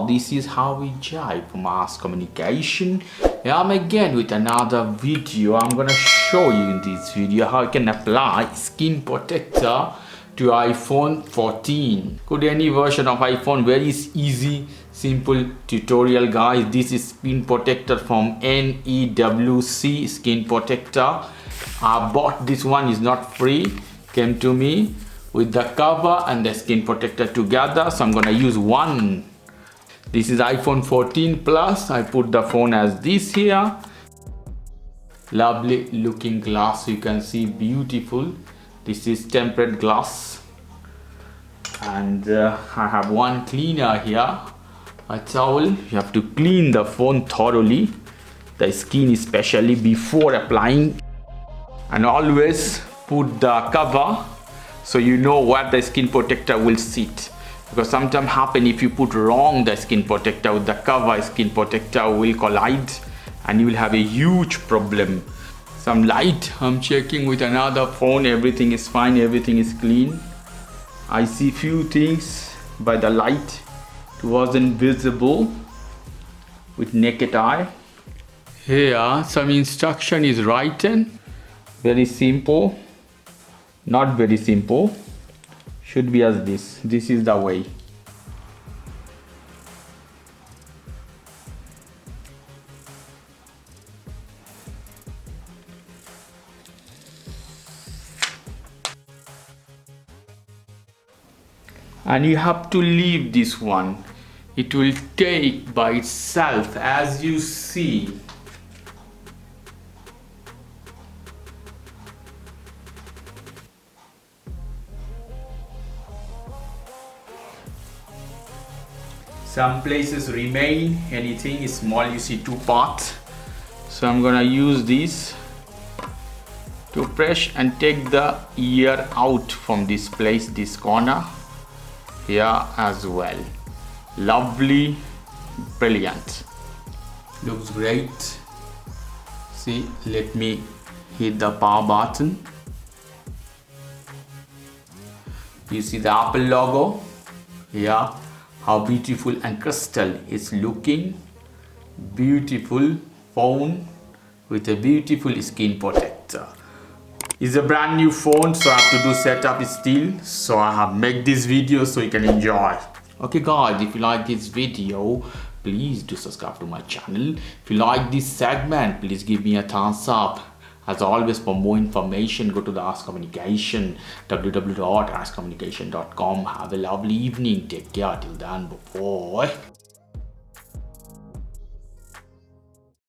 this is Harvey Jai from Mass Communication. I'm again with another video. I'm gonna show you in this video how you can apply skin protector to iPhone 14. Could any version of iPhone. Very easy, simple tutorial, guys. This is skin protector from NEWC skin protector. I bought this one, is not free, came to me with the cover and the skin protector together. So I'm gonna use one. This is iPhone 14 Plus. I put the phone as this here. Lovely looking glass, you can see, beautiful. This is tempered glass. And I have one cleaner here, a towel. You have to clean the phone thoroughly, the skin especially, before applying. And always put the cover so you know where the skin protector will sit, because sometimes happen if you put wrong the skin protector with the cover, skin protector will collide and you will have a huge problem. Some light, I'm checking with another phone, everything is fine, everything is clean. I see few things by the light, it wasn't visible with naked eye. Here some instruction is written, very simple. Not very simple, should be as this. This is the way. And you have to leave this one. It will take by itself, as you see. Some places remain, anything is small, you see 2 parts. So I'm gonna use this to press and take the ear out from this place, this corner here as well. Lovely, brilliant, looks great. See, let me hit the power button. You see the Apple logo here. How beautiful and crystal it's looking. Beautiful phone with a beautiful skin protector. It's a brand new phone, so I have to do setup still. So I have made this video so you can enjoy. Okay guys, if you like this video, please do subscribe to my channel. If you like this segment, please give me a thumbs up. As always, for more information, go to the Ask Communication, www.askcommunication.com. Have a lovely evening. Take care. Till then, bye-bye.